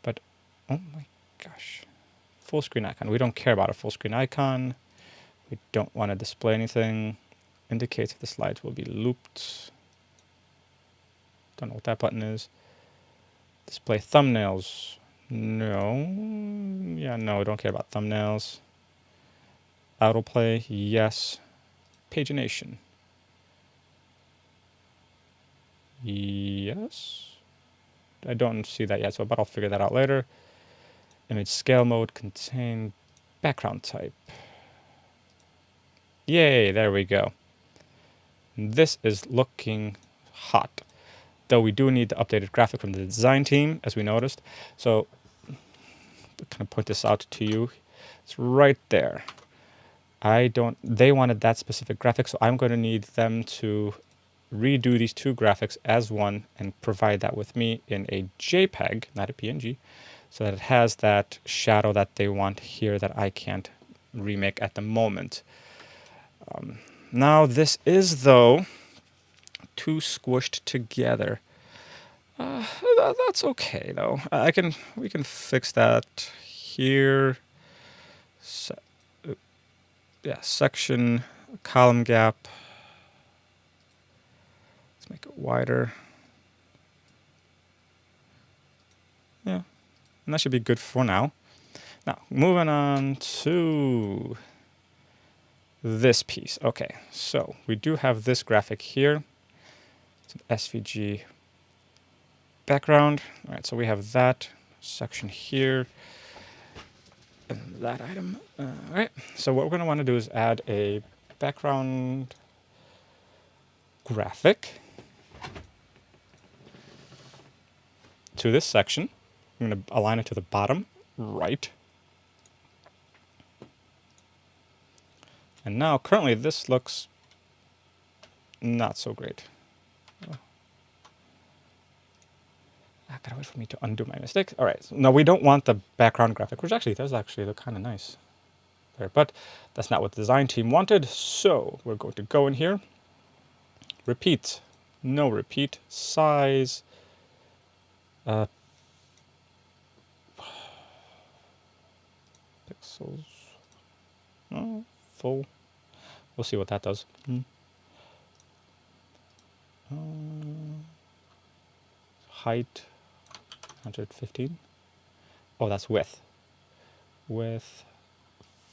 But oh my gosh, full screen icon. We don't care about a full screen icon. We don't want to display anything. Indicates if the slides will be looped. Don't know what that button is. Display thumbnails. No. Yeah, no, we don't care about thumbnails. Autoplay, yes. Pagination. Yes. I don't see that yet, so but I'll figure that out later. Image scale mode, contain background type. Yay, there we go. This is looking hot. Though we do need the updated graphic from the design team, as we noticed. So, kind of point this out to you. It's right there. They wanted that specific graphic, so I'm going to need them to redo these two graphics as one and provide that with me in a JPEG, not a PNG, so that it has that shadow that they want here that I can't remake at the moment. Now this is, though, too squished together. That's okay, though. We can fix that here. Yeah, section, column gap. Let's make it wider. Yeah, and that should be good for now. Now, moving on to this piece. Okay, so we do have this graphic here. It's an SVG background. All right, so we have that section here. And that item. All right, so what we're going to want to do is add a background graphic to this section. I'm going to align it to the bottom right. And now, currently, this looks not so great. I gotta wait for me to undo my mistake. All right, so no, we don't want the background graphic, which actually does look kind of nice there, but that's not what the design team wanted. So we're going to go in here, repeat, no repeat, size, pixels, full. We'll see what that does. Height, 115. Oh, that's width. Width,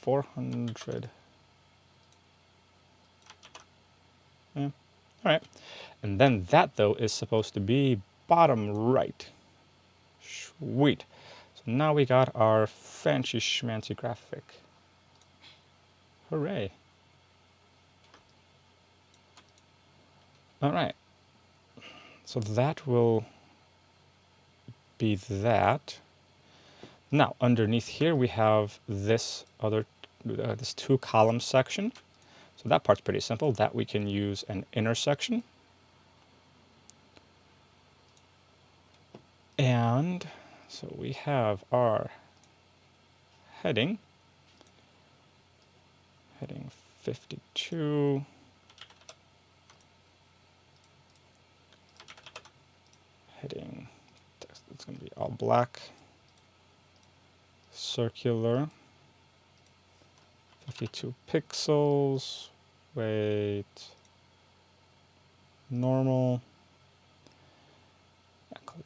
400. Yeah. All right. And then that, though, is supposed to be bottom right. Sweet. So now we got our fancy schmancy graphic. Hooray. All right. So that will be that. Now, underneath here, we have this other, this two column section. So that part's pretty simple. That we can use an intersection. And so we have our heading 52, heading, it's going to be all black, circular, 52 pixels, weight, normal,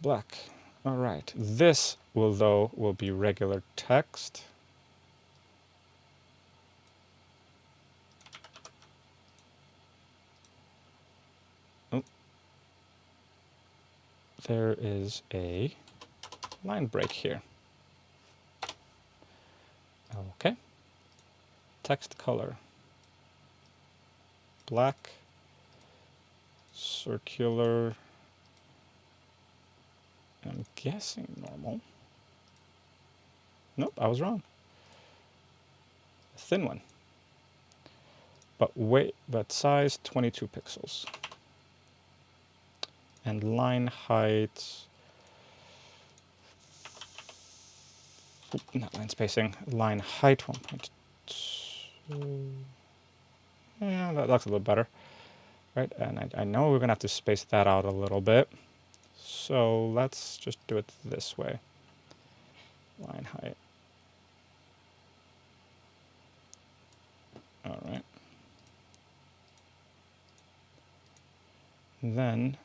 Black. All right. This will be regular text. Oh, there is a line break here. Okay. Text color. Black. Circular. I'm guessing normal. Nope, I was wrong. A thin one. But size 22 pixels. And line height, not line spacing, line height 1.2. Yeah, that looks a little better, right? And I know we're gonna have to space that out a little bit. So let's just do it this way. Line height. All right. Then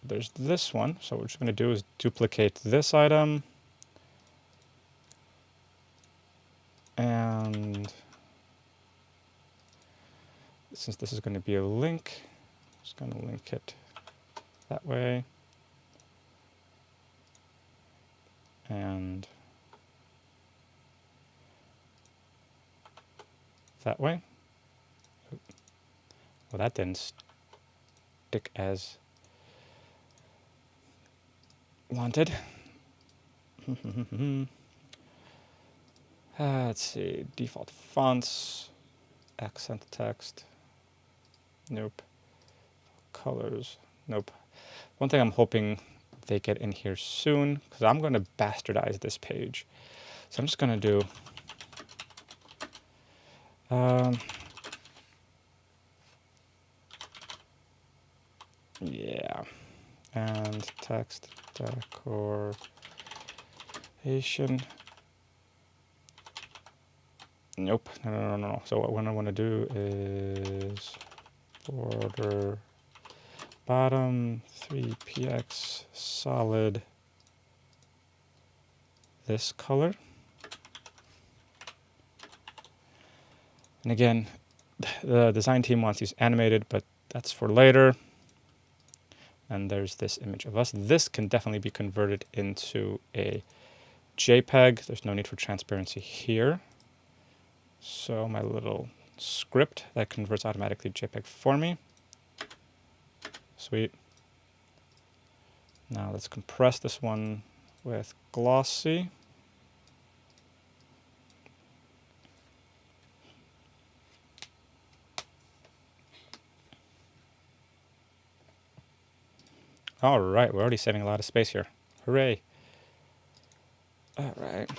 there's this one. So what we're just gonna do is duplicate this item. And since this is going to be a link, I'm just going to link it that way. And that way. Well, that didn't stick as wanted. Let's see, default fonts, accent text, nope. Colors, nope. One thing I'm hoping they get in here soon, because I'm going to bastardize this page. So I'm just going to do yeah, and text decoration. Nope, no. So what I want to do is border bottom 3px solid this color. And again, the design team wants these animated, but that's for later. And there's this image of us. This can definitely be converted into a JPEG. There's no need for transparency here. So my little script that converts automatically JPEG for me. Sweet. Now let's compress this one with glossy. All right, we're already saving a lot of space here. Hooray. All right.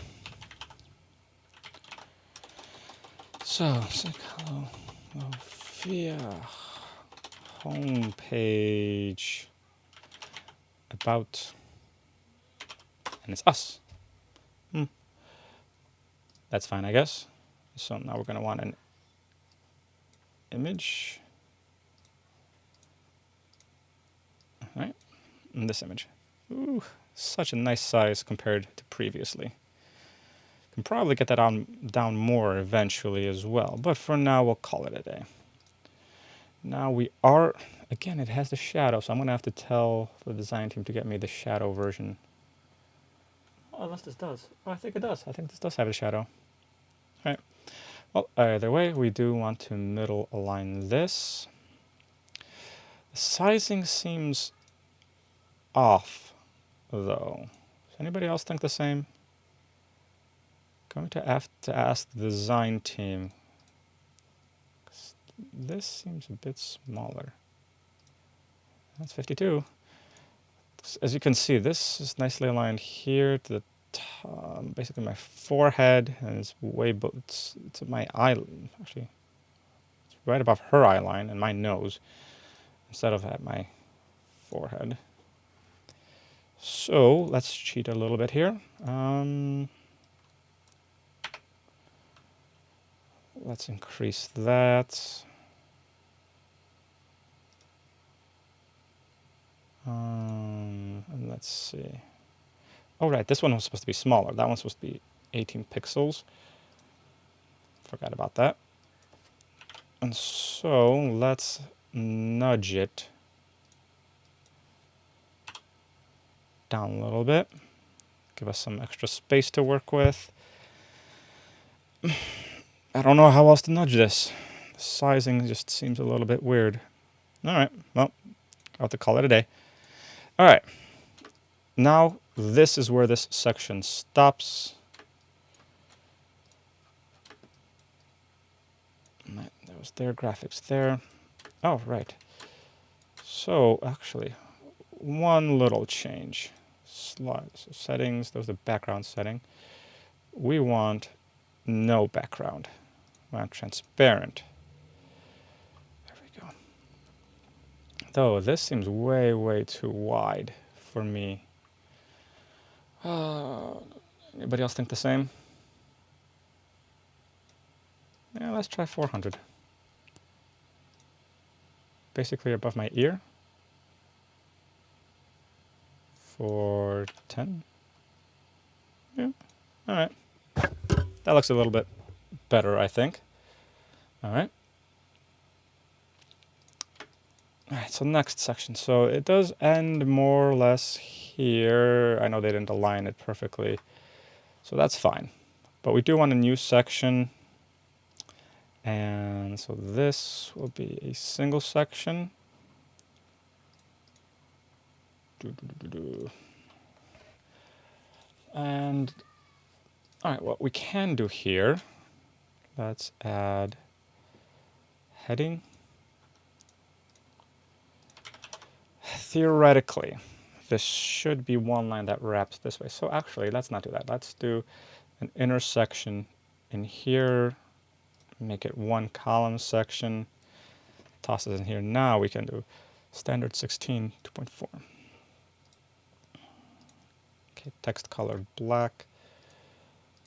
So, hello, Sophia, homepage, about, and it's us. That's fine, I guess. So now we're going to want an image. All right, and this image. Ooh, such a nice size compared to previously. Can probably get that down more eventually as well, but for now we'll call it a day. Now we are, again, it has the shadow, so I'm going to have to tell the design team to get me the shadow version. Oh, unless this does. Oh, I think it does. I think this does have a shadow. All right. Well, either way, we do want to middle align this. The sizing seems off, though. Does anybody else think the same? Going to have to ask the design team. This seems a bit smaller. That's 52. As you can see, this is nicely aligned here to the top, basically my forehead, and it's way it's my eye. Actually, it's right above her eye line and my nose, instead of at my forehead. So let's cheat a little bit here. Let's increase that. And let's see. Oh, right, this one was supposed to be smaller. That one's supposed to be 18 pixels. Forgot about that. And so let's nudge it down a little bit. Give us some extra space to work with. I don't know how else to nudge this. The sizing just seems a little bit weird. All right, well, I'll have to call it a day. All right, now this is where this section stops. There was their graphics there. Oh, right. So, actually, one little change. Slide. So settings, those are the background setting. We want no background. We want transparent. There we go. Though this seems way, way too wide for me. Anybody else think the same? Yeah, let's try 400. Basically above my ear. 410. Yeah, all right. That looks a little bit better, I think. All right. All right, so next section. So it does end more or less here. I know they didn't align it perfectly, so that's fine. But we do want a new section. And so this will be a single section. And all right, what we can do here, let's add heading. Theoretically, this should be one line that wraps this way. So actually, let's not do that. Let's do an intersection in here, make it one column section, toss it in here. Now we can do standard 16, 2.4. Okay, text color black,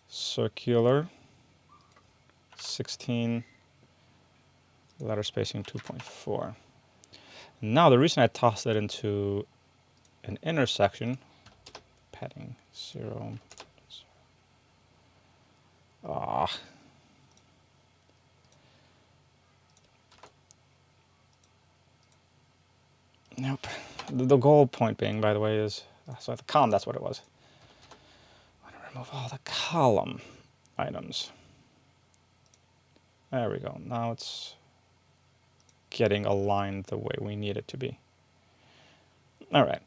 circular, 16, letter spacing 2.4. Now the reason I tossed it into an intersection, padding 0. Nope. The goal point being, by the way, is so the column. That's what it was. I want to remove all the column items. There we go. Now it's getting aligned the way we need it to be. All right.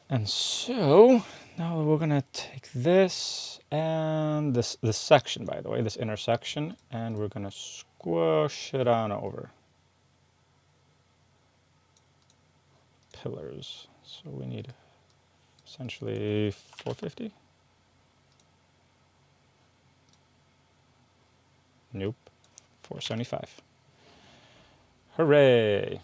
And so now we're going to take this and this section, by the way, this intersection, and we're going to squish it on over. Pillars. So we need essentially 450. Nope. 475. Hooray!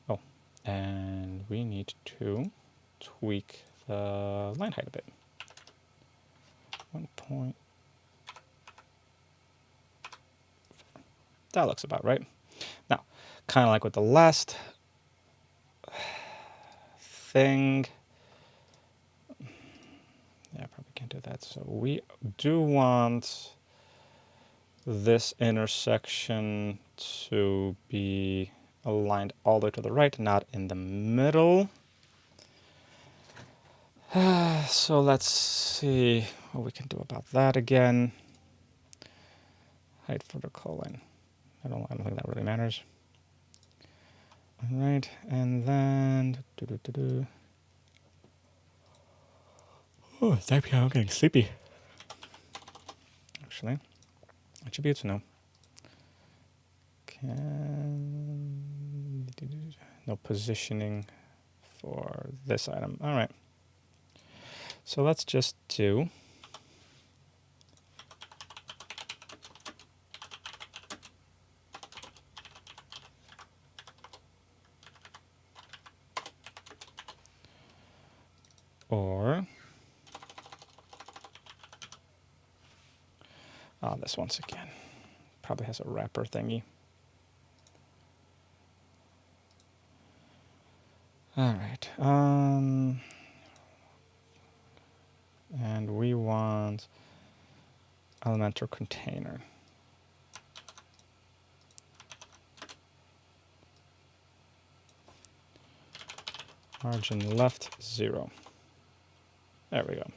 Oh, and we need to tweak the line height a bit. 1 point. That looks about right. Now, kind of like with the last thing. Yeah, I probably can't do that. So we do want this intersection to be aligned all the way to the right, not in the middle. So let's see what we can do about that again. Height for the colon. I don't think that really matters. All right, and then oh, it's typing. I'm getting sleepy. Actually, it should be good to know. No positioning for this item. All right. So let's just do or this once again. Probably has a wrapper thingy. All right. And we want Elementor container. Margin left 0. There we go.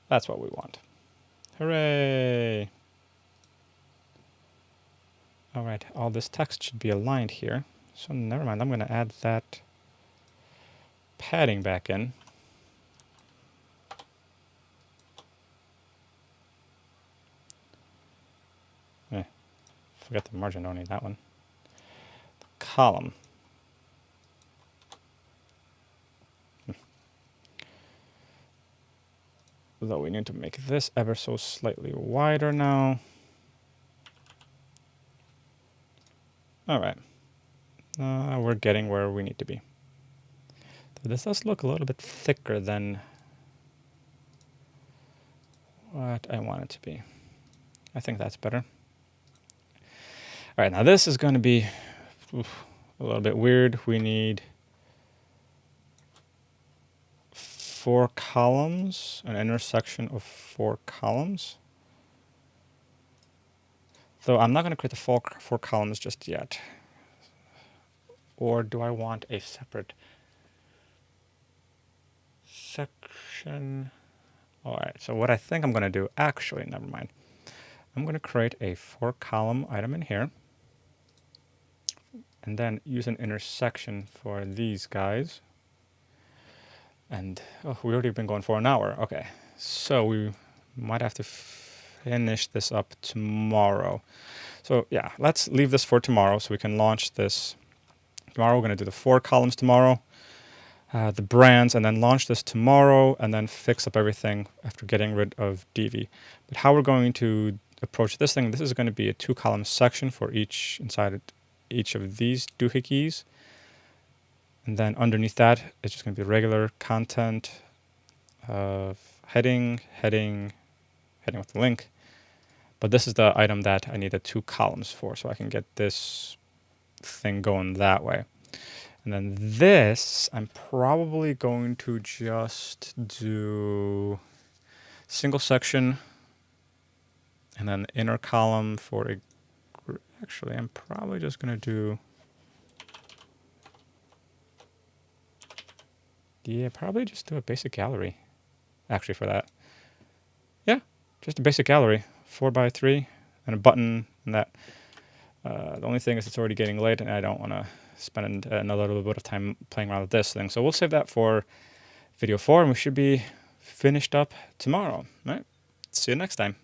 That's what we want. Hooray! All right, all this text should be aligned here. So never mind, I'm going to add that padding back in. Forget the margin, don't need that one. Column. Though we need to make this ever so slightly wider now. All right. We're getting where we need to be. This does look a little bit thicker than what I want it to be. I think that's better. All right, now this is going to be a little bit weird. We need 4 columns, an intersection of 4 columns. Though I'm not going to create the 4 columns just yet. Or do I want a separate section? All right, so what I think I'm going to do, actually, never mind. I'm going to create a 4-column item in here. And then use an intersection for these guys. And we've already been going for an hour. Okay, so we might have to finish this up tomorrow. So yeah, let's leave this for tomorrow so we can launch this. Tomorrow we're going to do the 4 columns tomorrow, the brands, and then launch this tomorrow, and then fix up everything after getting rid of DV. But how we're going to approach this thing, this is going to be a 2-column section for each inside each of these doohickeys. And then underneath that, it's just going to be regular content of heading with the link. But this is the item that I needed 2 columns for, so I can get this thing going that way. And then this, I'm probably going to just do single section and then inner column for a group. Actually, I'm probably just going to do, yeah, probably just do a basic gallery, actually, for that. Yeah, just a basic gallery, 4x3, and a button and that. The only thing is it's already getting late, and I don't want to spend another little bit of time playing around with this thing. So we'll save that for video 4, and we should be finished up tomorrow. All right? See you next time.